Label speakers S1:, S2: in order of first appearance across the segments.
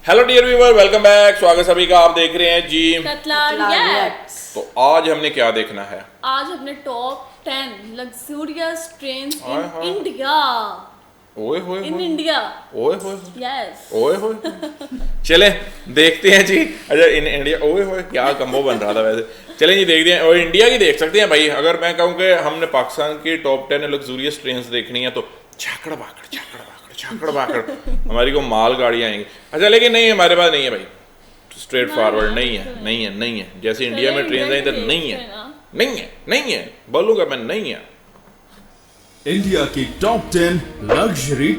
S1: Hello dear viewer, welcome back. स्वागत सभी का। आप देख रहे हैं जी
S2: कतला रिएक्ट्स।
S1: तो आज हमने क्या देखना है?
S2: आज हमने टॉप 10 लग्जूरियस ट्रेन्स
S1: हाय
S2: इन
S1: हाय।
S2: इंडिया।
S1: ओए होए
S2: इन
S1: होए।
S2: इंडिया।
S1: ओए होए।
S2: यस।
S1: ओए होए। चले देखते हैं जी। अच्छा, इन इंडिया। ओए होए, क्या कम्बो बन रहा था वैसे। चलें जी, देखते हैं। और इंडिया की देख सकते हैं भाई। अगर मैं कहूँ कि हमने पाकिस्तान की टॉप 10 लग्जूरियस ट्रेन्स देखनी है तो छाकड़ बाकड़ हमारी को माल गाड़ियाँ आएंगी। अच्छा, लेकिन नहीं, हमारे पास नहीं है भाई। स्ट्रेट फॉरवर्ड नहीं है। जैसे इंडिया में ट्रेन है इधर नहीं है। बोलूंगा मैं, नहीं है।
S3: इंडिया की टॉप 10 लग्जरी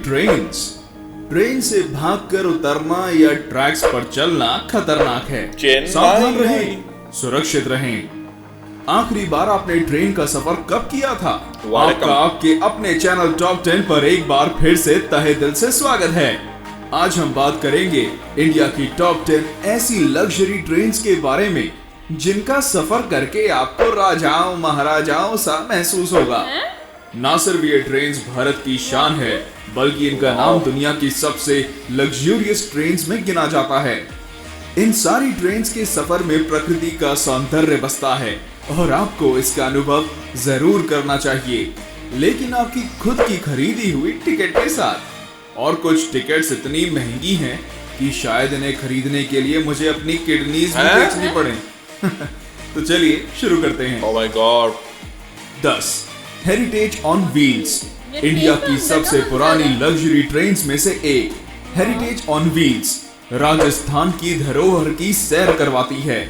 S3: ट्रेन से भागकर उतरना या ट्रैक्स पर चलना खतरनाक है। सावधान रहें, सुरक्षित रहें। आखिरी बार आपने ट्रेन का सफर कब किया था? आपका आपके अपने चैनल टॉप 10 पर एक बार फिर से तहे दिल से स्वागत है। आज हम बात करेंगे इंडिया की टॉप 10 ऐसी लग्जरी ट्रेन्स के बारे में जिनका सफर करके आपको राजाओं महाराजाओं सा महसूस होगा। ना सिर्फ ये ट्रेन्स भारत की शान है, बल्कि इनका नाम दुनिया की सबसे लग्जूरियस ट्रेन्स में गिना जाता है। इन सारी ट्रेन्स के सफर में प्रकृति का सौंदर्य बसता है और आपको इसका अनुभव जरूर करना चाहिए, लेकिन आपकी खुद की खरीदी हुई टिकट के साथ। और कुछ टिकट्स इतनी महंगी हैं कि शायद इन्हें खरीदने के लिए मुझे अपनी किडनीज भी बेचनी पड़े। तो चलिए शुरू करते हैं।
S1: Oh my God.
S3: 10 heritage on wheels. India की सबसे पुरानी लग्जरी ट्रेन्स में से एक हेरिटेज ऑन व्हील्स राजस्थान की धरोहर की सैर करवाती है।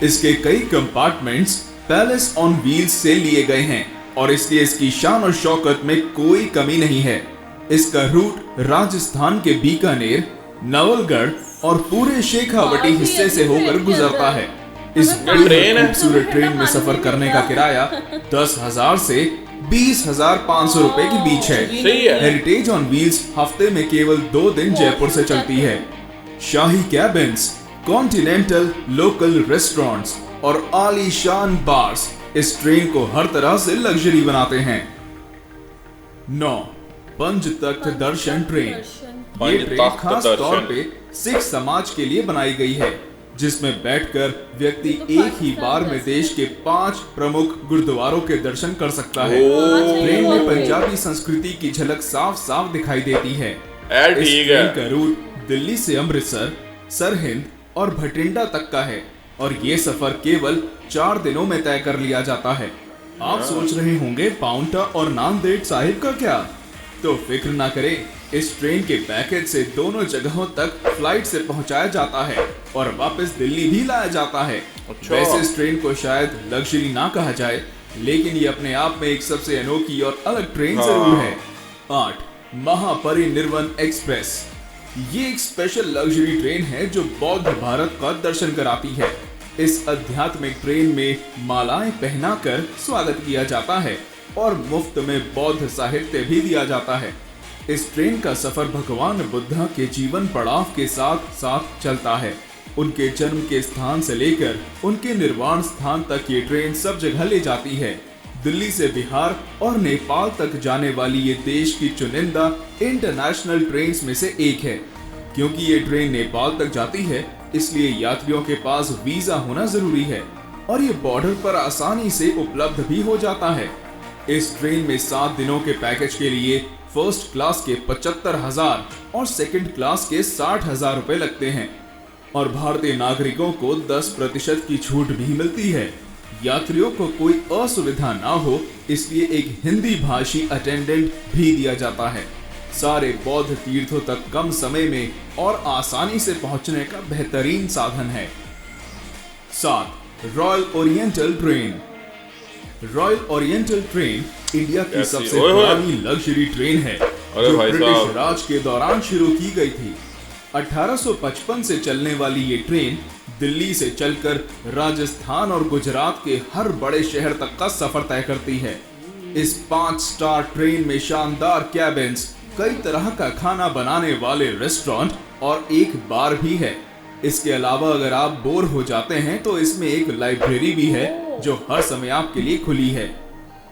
S3: इसके कई कंपार्टमेंट्स पैलेस ऑन व्हील्स से लिए गए हैं और इसलिए इसकी शान और शौकत में कोई कमी नहीं है। इसका रूट राजस्थान के बीकानेर, नवलगढ़ और पूरे शेखावटी हिस्से से होकर गुजरता है। इस खूबसूरत ट्रेन में सफर करने का किराया 10,000 से 20,500 रुपए के बीच है। हेरिटेज ऑन व्हील्स हफ्ते में केवल 2 दिन जयपुर से चलती है। शाही कैबिन्स, कॉन्टिनेंटल लोकल रेस्टोरेंट्स और आलीशान बार्स इस ट्रेन को हर तरह से लग्जरी बनाते हैं। 9 पंच तख्त दर्शन ट्रेन। ये ट्रेन खास तौर पे सिख समाज के लिए बनाई गई है, जिसमें बैठकर व्यक्ति एक ही बार में देश के 5 प्रमुख गुरुद्वारों के दर्शन कर सकता है। ट्रेन में पंजाबी संस्कृति की झलक साफ साफ दिखाई देती है। इस ट्रेन का रूट दिल्ली से अमृतसर, सरहिंद और भटिंडा तक का है और ये सफर केवल 4 दिनों में तय कर लिया जाता है। आप सोच रहे होंगे पाउंटा और नांदेड़ साहिब का क्या? तो फिक्र ना करें, इस ट्रेन के पैकेज से दोनों जगहों तक फ्लाइट से पहुंचाया जाता है और वापस दिल्ली भी लाया जाता है। वैसे इस ट्रेन को शायद लग्जरी ना कहा जाए, लेकिन ये अपने आप में एक सबसे अनोखी और अलग ट्रेन जरूर है। 8 महापरिनिर्वाण एक्सप्रेस। ये एक स्पेशल लग्जरी ट्रेन है जो बौद्ध भारत का दर्शन कराती है। इस आध्यात्मिक ट्रेन में मालाएं पहनाकर स्वागत किया जाता है और मुफ्त में बौद्ध साहित्य भी दिया जाता है। इस ट्रेन का सफर भगवान बुद्धा के जीवन पड़ाव के साथ साथ चलता है। उनके जन्म के स्थान से लेकर उनके निर्वाण स्थान तक ये ट्रेन सब जगह ले जाती है। दिल्ली से बिहार और नेपाल तक जाने वाली ये देश की चुनिंदा इंटरनेशनल ट्रेन्स में से एक है। क्योंकि ये ट्रेन नेपाल तक जाती है, इसलिए यात्रियों के पास वीजा होना जरूरी है और ये बॉर्डर पर आसानी से उपलब्ध भी हो जाता है। इस ट्रेन में 7 दिनों के पैकेज के लिए फर्स्ट क्लास के 75,000 और सेकंड क्लास के 60,000 रुपए लगते हैं और भारतीय नागरिकों को 10% की छूट भी मिलती है। यात्रियों को कोई असुविधा ना हो, इसलिए एक हिंदी भाषी अटेंडेंट भी दिया जाता है। सारे बौद्ध तीर्थों तक कम समय में और आसानी से पहुंचने का बेहतरीन साधन है। 7 royal oriental train. Royal oriental train India की सबसे पुरानी लग्जरी ट्रेन है जो ब्रिटिश राज के दौरान शुरू की गई थी। 1855 से चलने वाली ये ट्रेन दिल्ली से चलकर राजस्थान और गुजरात के हर बड़े शहर तक का सफर तय करती है। इस 5 स्टार ट्रेन में शानदार कैबिन्स, कई तरह का खाना बनाने वाले रेस्टोरेंट और एक बार भी है। इसके अलावा अगर आप बोर हो जाते हैं तो इसमें एक लाइब्रेरी भी है जो हर समय आपके लिए खुली है।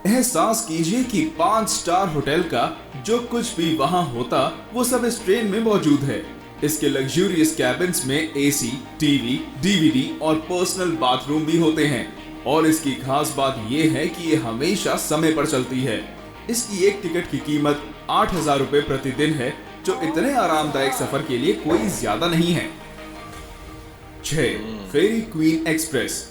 S3: एहसास कीजिए कि 5 स्टार होटल का जो कुछ भी वहां होता वो सब इस ट्रेन में मौजूद है। इसके लग्जूरियस कैबिन्स में एसी, टीवी, डीवीडी और पर्सनल बाथरूम भी होते हैं और इसकी खास बात यह है कि ये हमेशा समय पर चलती है। इसकी एक टिकट की कीमत 8,000 रुपए प्रतिदिन है, जो इतने आरामदायक सफर के लिए कोई ज्यादा नहीं है। 6. फेरी क्वीन एक्सप्रेस।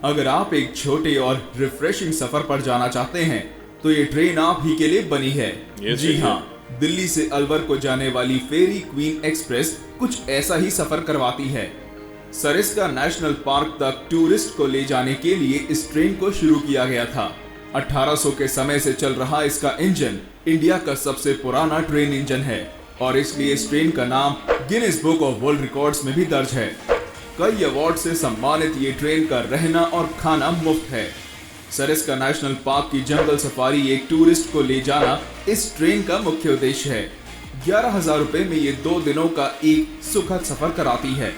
S3: अगर आप एक छोटे और रिफ्रेशिंग सफर पर जाना चाहते हैं तो ये ट्रेन आप ही के लिए बनी है। जी हाँ, दिल्ली से अलवर को जाने वाली फेरी क्वीन एक्सप्रेस कुछ ऐसा ही सफर करवाती है। सरिस्का नेशनल पार्क तक टूरिस्ट को ले जाने के लिए इस ट्रेन को शुरू किया गया था। 1800 के समय से चल रहा इसका इंजन इंडिया का सबसे पुराना ट्रेन इंजन है और इसलिए इस ट्रेन का नाम Guinness book of world records में भी दर्ज है। कई अवार्ड से सम्मानित ये ट्रेन का रहना और खाना मुफ्त है। सरिस्का नेशनल पार्क की जंगल सफारी एक टूरिस्ट को ले जाना इस ट्रेन का मुख्य उद्देश्य है। 11,000 रुपए में ये 2 दिनों का एक सुखद सफर कराती है।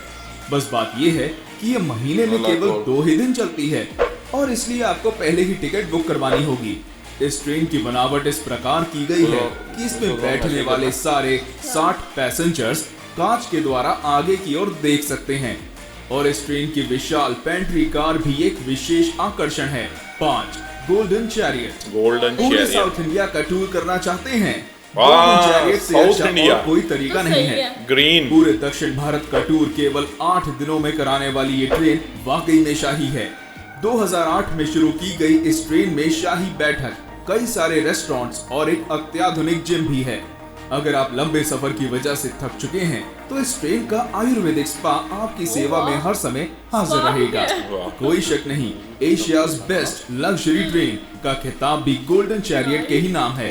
S3: बस बात ये है कि ये महीने में केवल 2 ही दिन चलती है और इसलिए आपको पहले ही टिकट बुक करवानी होगी। इस ट्रेन की बनावट इस प्रकार की गई है कि इसमें बैठने वाले सारे 60 पैसेंजर्स कांच के द्वारा आगे की ओर देख सकते हैं और इस ट्रेन की विशाल पेंट्री कार भी एक विशेष आकर्षण है। 5. Golden chariot. पूरे साउथ इंडिया का टूर करना चाहते हैं? गोल्डन चैरियट से अच्छा और कोई तरीका नहीं है।
S1: ग्रीन।
S3: पूरे दक्षिण भारत का टूर केवल 8 दिनों में कराने वाली ये ट्रेन वाकई में शाही है। 2008 में शुरू की गई इस ट्रेन में शाही बैठक, कई सारे रेस्टोरेंट्स और एक अत्याधुनिक जिम भी है। अगर आप लंबे सफर की वजह से थक चुके हैं तो इस ट्रेन का आयुर्वेदिक स्पा आपकी सेवा में हर समय हाजिर रहेगा। कोई शक नहीं, एशियाज बेस्ट लग्जरी ट्रेन का खिताब भी गोल्डन चैरियट के ही नाम है।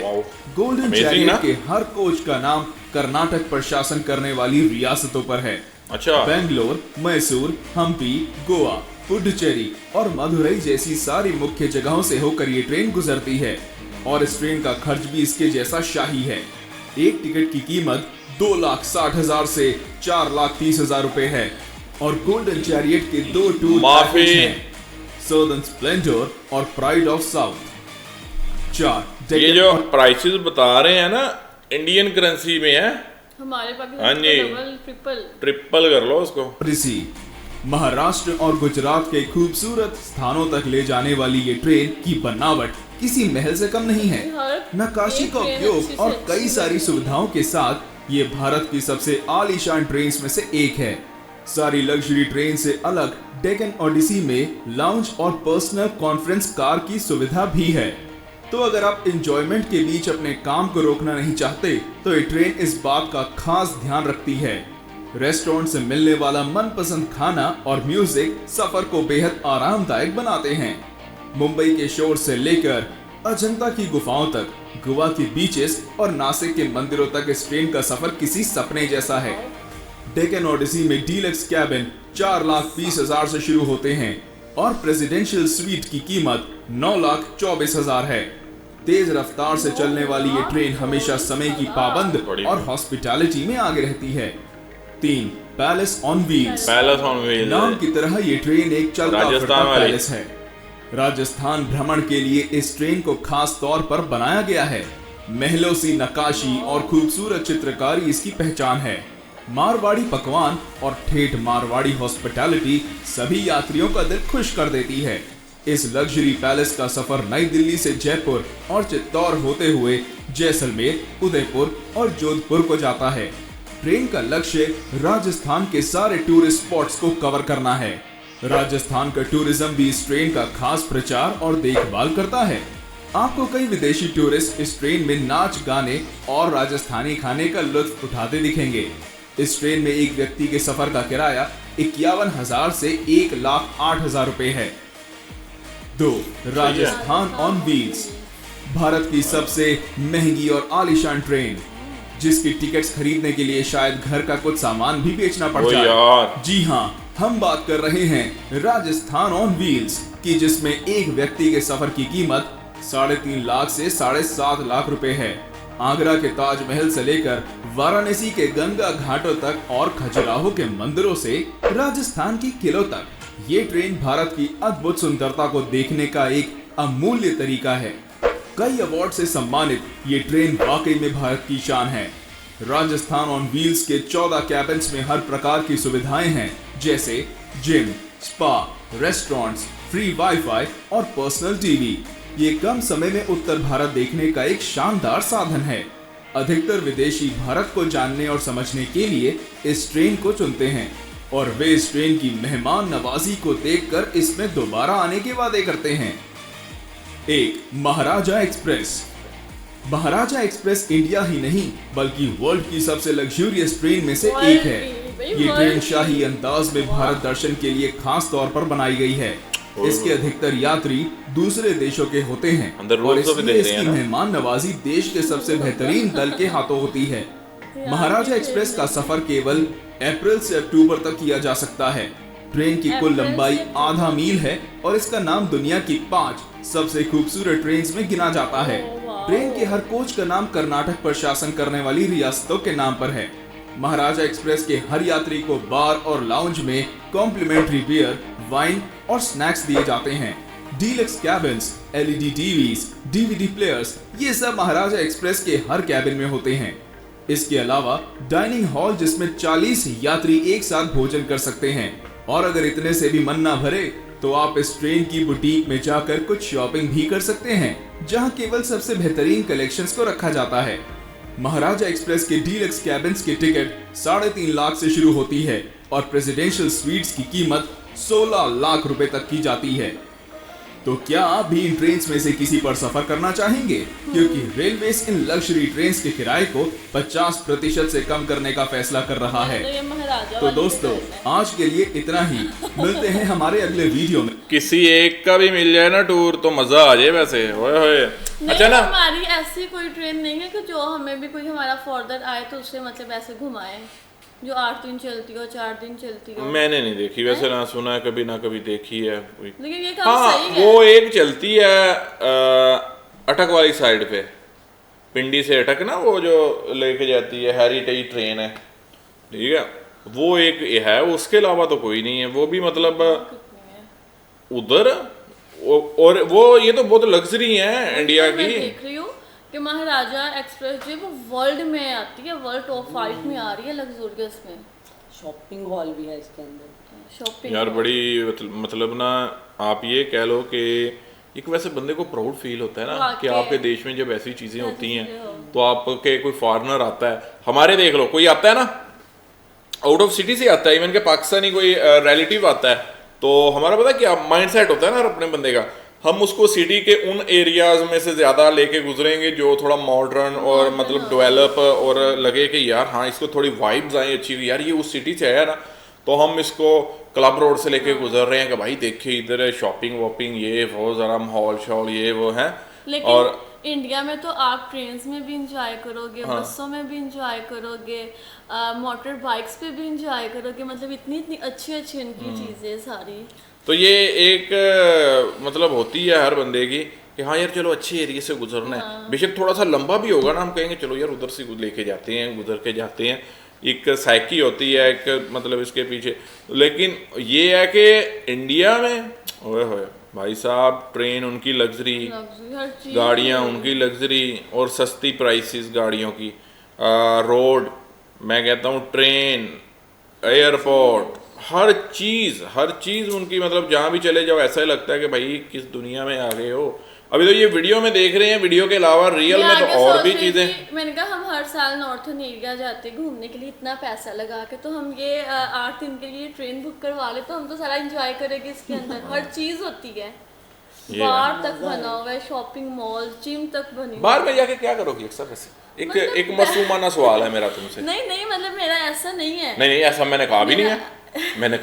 S3: गोल्डन चैरियट के हर कोच का नाम कर्नाटक प्रशासन करने वाली रियासतों पर है।
S1: अच्छा।
S3: बेंगलोर, मैसूर, हम्पी, गोवा, पुडुचेरी और मदुरई जैसी सारी मुख्य जगहों से होकर ये ट्रेन गुजरती है और इस ट्रेन का खर्च भी इसके जैसा शाही है। एक टिकट की कीमत 2,60,000 से 4,30,000 रुपए है और गोल्डन चैरियट के 2 टूर पैकेज हैं, सदर्न स्प्लेंडर और प्राइड ऑफ साउथ। 4.
S1: ये जो प्राइसेस बता रहे हैं ना, इंडियन करेंसी में है।
S2: हमारे
S1: हाँ
S2: पाकिस्तान
S1: जी।
S2: डबल
S1: ट्रिपल कर लो उसको।
S3: महाराष्ट्र और गुजरात के खूबसूरत स्थानों तक ले जाने वाली ये ट्रेन की बनावट किसी महल से कम नहीं है। नक्काशी का उपयोग और कई सारी सुविधाओं के साथ ये भारत की सबसे आलीशान ट्रेन में से एक है। सारी लग्जरी ट्रेन से अलग डेक्कन ओडिसी में लाउंज और पर्सनल कॉन्फ्रेंस कार की सुविधा भी है। तो अगर आप एंजॉयमेंट के बीच अपने काम को रोकना नहीं चाहते तो ये ट्रेन इस बात का खास ध्यान रखती है। रेस्टोरेंट से मिलने वाला मनपसंद खाना और म्यूजिक सफर को बेहद आरामदायक बनाते हैं। मुंबई के शोर से लेकर अजंता की गुफाओं तक, गोवा के बीचेस और नासिक के मंदिरों तक इस ट्रेन का सफर किसी सपने जैसा है। डेक्कन ओडिसी में डीलक्स कैबिन 4,20,000 से शुरू होते हैं और प्रेसिडेंशियल स्वीट की कीमत 9,24,000 है। तेज रफ्तार से चलने वाली ये ट्रेन हमेशा समय की पाबंद और हॉस्पिटैलिटी में आगे रहती है। 3. Palace on wheels. नाम की तरह ये ट्रेन एक चलता फिरता पैलेस है। राजस्थान भ्रमण के लिए इस ट्रेन को खास तौर पर बनाया गया है। महलों सी नक्काशी और खूबसूरत चित्रकारी इसकी पहचान है। मारवाड़ी पकवान और ठेठ मारवाड़ी हॉस्पिटैलिटी सभी यात्रियों का दिल खुश कर देती है। इस लग्जरी पैलेस का सफर नई दिल्ली से जयपुर और चित्तौड़ होते हुए जैसलमेर, उदयपुर और जोधपुर को जाता है। ट्रेन का लक्ष्य राजस्थान के सारे टूरिस्ट स्पॉट्स को कवर करना है। राजस्थान का टूरिज्म भी इस ट्रेन का खास प्रचार और देखभाल करता है। आपको कई विदेशी टूरिस्ट इस ट्रेन में नाच, गाने और राजस्थानी खाने का लुत्फ उठाते दिखेंगे। इस ट्रेन में एक व्यक्ति के सफर का किराया 51,000 से 1,08,000 रुपए है। 2. Rajasthan on wheels. भारत की सबसे महंगी और आलीशान ट्रेन, जिसकी टिकट्स खरीदने के लिए शायद घर का कुछ सामान भी बेचना पड़ जाए। जी हाँ, हम बात कर रहे हैं राजस्थान ऑन व्हील्स की, जिसमें एक व्यक्ति के सफर की कीमत 3.5 लाख से 7.5 लाख रुपए है। आगरा के ताजमहल से लेकर वाराणसी के गंगा घाटों तक और खजुराहो के मंदिरों से राजस्थान के किलों तक, ये ट्रेन भारत की अद्भुत सुंदरता को देखने का एक अमूल्य तरीका है। कई अवार्ड से सम्मानित ये ट्रेन वाकई में भारत की शान है। राजस्थान ऑन व्हील्स के 14 कैबिन्स में हर प्रकार की सुविधाएं हैं, जैसे gym, spa, restaurants, free wifi और पर्सनल टीवी। ये कम समय में उत्तर भारत देखने का एक शानदार साधन है। अधिकतर विदेशी भारत को जानने और समझने के लिए इस ट्रेन को चुनते हैं और वे इस ट्रेन की मेहमान नवाजी को देखकर इसमें दोबारा आने के वादे करते हैं। 1. महाराजा एक्सप्रेस। महाराजा एक्सप्रेस इंडिया ही नहीं बल्कि वर्ल्ड की सबसे लग्जूरियस ट्रेन में से एक है। ये ट्रेन शाही अंदाज में भारत दर्शन के लिए खास तौर पर बनाई गई है। इसके अधिकतर यात्री दूसरे देशों के होते हैं और इसलिए इसकी मेहमान नवाजी देश के सबसे बेहतरीन दल के हाथों होती है। महाराजा एक्सप्रेस का सफर केवल अप्रैल से अक्टूबर तक किया जा सकता है। ट्रेन की कुल लंबाई आधा मील है और इसका नाम दुनिया की 5 सबसे खूबसूरत ट्रेन में गिना जाता है। ट्रेन के हर कोच का नाम कर्नाटक पर शासन करने वाली रियासतों के नाम पर है। महाराजा एक्सप्रेस के हर यात्री को बार और लाउंज में कॉम्प्लीमेंट्री बियर, वाइन और स्नैक्स दिए जाते हैं। Deluxe cabins, LED TVs, DVD players, ये सब महाराजा एक्सप्रेस के हर कैबिन में होते हैं। इसके अलावा डाइनिंग हॉल जिसमें 40 यात्री एक साथ भोजन कर सकते हैं और अगर इतने से भी मन ना भरे तो आप इस ट्रेन की बुटीक में जाकर कुछ शॉपिंग भी कर सकते हैं, जहां केवल सबसे बेहतरीन कलेक्शंस को रखा जाता है। महाराजा एक्सप्रेस के डीलक्स कैबिन्स की टिकट 3.5 लाख से शुरू होती है और प्रेसिडेंशियल स्वीट्स की कीमत 16 लाख रुपए तक की जाती है। तो क्या आप भी इन ट्रेन्स में से किसी पर सफर करना चाहेंगे? क्योंकि रेलवेज इन लग्जरी ट्रेन्स के किराए को 50% से कम करने का फैसला कर रहा है। तो दोस्तों, आज के लिए इतना ही। मिलते हैं हमारे अगले वीडियो में।
S1: किसी एक का भी मिल जाए ना टूर तो मजा आ जाए। वैसे होए होए अच्छा ना,
S2: हमारी ऐसी कोई ट्रेन नहीं है कि जो हमें भी कोई हमारा फॉर्दर आए तो उसे मतलब ऐसे घुमाए जो 8 दिन चलती हो, 4 दिन चलती हो।
S1: मैंने नहीं देखी वैसे, ना सुना है कभी, ना कभी देखी है।
S2: लेकिन ये काम सही है।
S1: वो एक चलती है अटक वाली साइड पे, पिंडी से अटक ना, वो जो लेके जाती है, हेरिटेज ट्रेन है, ठीक है, वो एक है। उसके अलावा तो कोई नहीं है। वो भी मतलब उधर और वो ये तो बहुत लग्जरी है इंडिया की।
S2: देख रही हूँ कि महाराजा एक्सप्रेस जो वो वर्ल्ड में आती है, वर्ल्ड टॉप 5 में आ रही है लग्जूरियस में।
S4: शॉपिंग हॉल भी है इसके अंदर।
S2: शॉपिंग
S1: यार बड़ी मतलब ना, आप ये कह लो कि एक वैसे बंदे को प्राउड फील होता है ना कि आपके देश में जब ऐसी चीजें होती हैं तो आपके कोई फॉरेनर आता है, हमारे देख लो कोई आता है ना आउट ऑफ सिटी से आता है, इवन के पाकिस्तानी कोई रिलेटिव आता है, तो हमारा पता क्या माइंडसेट होता है ना अपने बंदे का, हम उसको सिटी के उन एरियाज में से ज्यादा लेके गुजरेंगे जो थोड़ा मॉडर्न और मतलब डेवलप और लगे कि यार हाँ इसको थोड़ी वाइब्स आए अच्छी, यार ये उस सिटी से है ना, तो हम इसको क्लब रोड से लेके गुजर रहे हैं कि भाई देखिए इधर है शॉपिंग वॉपिंग ये वो, जरा हॉल शॉल ये वो है।
S2: लेकिन
S1: और
S2: इंडिया में तो आप ट्रेन्स में भी इंजॉय करोगे, बसों में भी इंजॉय करोगे, मोटर बाइक्स पे भी इंजॉय करोगे, मतलब इतनी इतनी अच्छी अच्छी इनकी चीजें सारी।
S1: तो ये एक मतलब होती है हर बंदे की कि हाँ यार चलो अच्छे एरिया से गुजरना है, बेशक थोड़ा सा लंबा भी होगा ना, हम कहेंगे चलो यार उधर से लेके जाते हैं, गुजर के जाते हैं, एक साइकी होती है एक मतलब इसके पीछे। लेकिन ये है कि इंडिया में ओए होए भाई साहब, ट्रेन उनकी लग्जरी, गाड़ियाँ उनकी लग्जरी और सस्ती प्राइसेस गाड़ियों की, रोड मैं कहता हूँ, ट्रेन, एयरपोर्ट, हर चीज़ उनकी, मतलब जहाँ भी चले जाओ ऐसा ही लगता है कि भाई किस दुनिया में आ गए हो। अभी तो ये वीडियो में देख रहे हैं, वीडियो के अलावा रियल में तो और भी चीज़ें।
S2: मैंने कहा हम हर साल नॉर्थन एरिया जाते हैं घूमने के लिए, इतना पैसा लगा के, तो हम ये 8 दिन के लिए ट्रेन बुक करवा ले तो हम तो सारा एंजॉय करेंगे इसके अंदर। हर चीज़ होती है, बार तक बना हुआ है, शॉपिंग मॉल, जिम तक बनी।
S1: बाहर में जाके क्या करोगी अक्सर? वैसे एक मासूमाना सवाल है मेरा तुमसे।
S2: नहीं मतलब मेरा ऐसा नहीं है।
S1: नहीं ऐसा मैंने कहा भी नहीं है। मैंने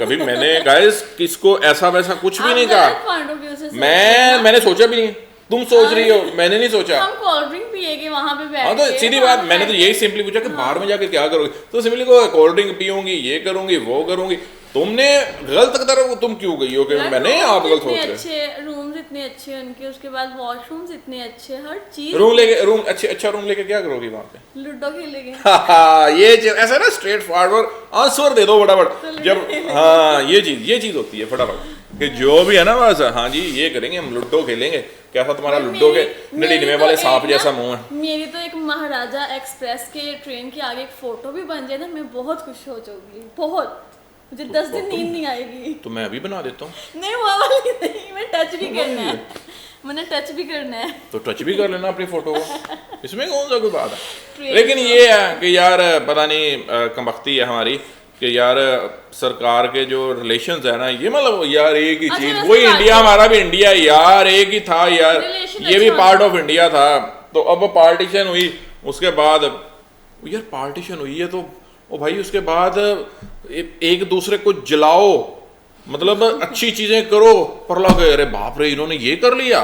S1: गाइस किसको ऐसा वैसा कुछ भी नहीं कहा। मैंने सोचा भी नहीं, तुम सोच रही हो, मैंने नहीं सोचा।
S2: हम कोल्ड ड्रिंक पिएंगे वहां पे बैठ के।
S1: हाँ तो सीधी बात, मैंने तो यही सिंपली पूछा कि बाहर में जाकर क्या करोगे, तो सिंपली को कोल्ड ड्रिंक पीऊंगी, ये करूंगी, वो करूंगी। तुमने गलत कदर तुम क्यों गई हो कि मैंने आप गलत सोच रहे।
S2: अच्छे रूम्स इतने अच्छे उनके, उसके बाद वॉशरूम्स इतने अच्छे, हर चीज।
S1: रूम अच्छा रूम लेके क्या करोगी वहां पे?
S2: लूडो खेलेंगे।
S1: ये ऐसा ना स्ट्रेट फॉरवर्ड आंसर दे दो फटाफट। जब हाँ ये चीज होती है फटाफट। कि जो भी है ना बस हाँ जी ये करेंगे, हम लूडो खेलेंगे। कैसा तुम्हारा लूडो के 99 वाले सांप जैसा मुंह है।
S2: मेरी तो एक महाराजा एक्सप्रेस के ट्रेन के आगे एक फोटो भी बन जाए ना, मैं बहुत खुश हो जाऊंगी, बहुत। मुझे 10 दिन नींद नहीं आएगी।
S1: तो मैं अभी बना देता हूँ।
S2: नहीं वो वाली नहीं, मैं टच भी करना है, मैंने टच भी करना है।
S1: तो टच भी कर लेना अपनी फोटो को, इसमें कौन सा कोई बात है। लेकिन ये है कि यार पता नहीं कमबख्ती है हमारी कि यार सरकार के जो रिलेशंस है ना, ये मतलब यार एक ही चीज, वही इंडिया, हमारा भी इंडिया यार एक ही था यार, ये भी पार्ट ऑफ इंडिया था। तो अब पार्टीशन हुई, उसके बाद यार पार्टीशन हुई है तो ओ भाई उसके बाद एक दूसरे को जलाओ, मतलब अच्छी चीजें करो, पर लगे अरे बाप रे इन्होंने ये कर लिया,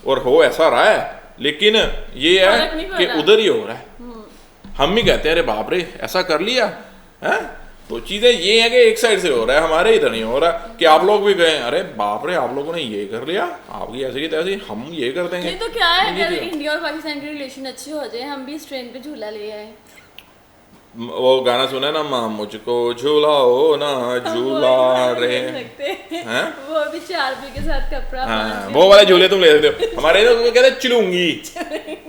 S1: और हो ऐसा रहा है। लेकिन ये है कि उधर ही हो रहा है, हम ही कहते हैं अरे बाप रे ऐसा कर लिया है। तो चीजें ये है कि एक साइड से हो रहा है, हमारे इधर नहीं हो रहा कि आप लोग भी कहें अरे बाप रे आप लोगों ने ये कर लिया, आपकी ऐसी तैसी, हम ये कर देंगे।
S2: नहीं तो क्या है, अगर इंडिया और पाकिस्तान के रिलेशन अच्छे हो जाए, हम भी इस ट्रेन पे झूला ले आए।
S1: वो गाना सुना है ना, माँ मुझको झूलाओ ना झूला रे, हैं
S2: वो भी 4 रुपए के साथ कपड़ा,
S1: हाँ वो वाले झूले तुम ले सकते हो। हमारे इधर तो कहते हैं चिलूंगी,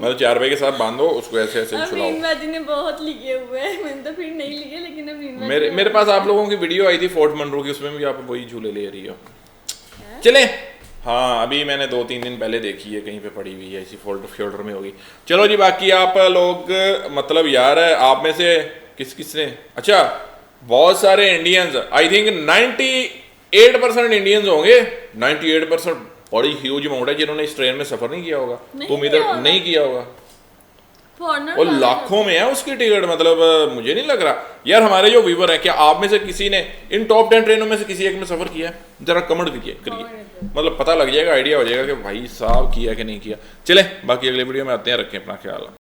S1: मतलब 4 रुपए के साथ बांधो उसको, ऐसे ऐसे चलाओ।
S2: मीनबाजी ने बहुत लिए हुए हैं, मैंने तो फिर नहीं लिए, लेकिन अब
S1: मेरे पास आप लोगों की वीडियो आई थी फोर्ट मनरो की, उसमें भी आप वही झूले ले रही हो। चले हाँ अभी मैंने 2-3 दिन पहले देखी है, कहीं पे पड़ी हुई है, इसी फोल्डर में होगी। चलो जी बाकी आप लोग मतलब यार आप में से किस ने, अच्छा बहुत सारे इंडियंस, आई थिंक 98% इंडियंस होंगे, 98% बड़ी ह्यूज अमाउंट है जिन्होंने इस ट्रेन में सफर नहीं किया होगा। तुम इधर नहीं किया होगा, और लाखों में है उसकी टिकट, मतलब मुझे नहीं लग रहा यार। हमारे जो व्यूवर है, क्या आप में से किसी ने इन टॉप 10 ट्रेनों में से किसी एक में सफर किया है? जरा कमेंट करिए, मतलब पता लग जाएगा, आइडिया हो जाएगा कि भाई साहब किया कि नहीं किया। चले बाकी अगले वीडियो में आते हैं, रखें अपना ख्याल।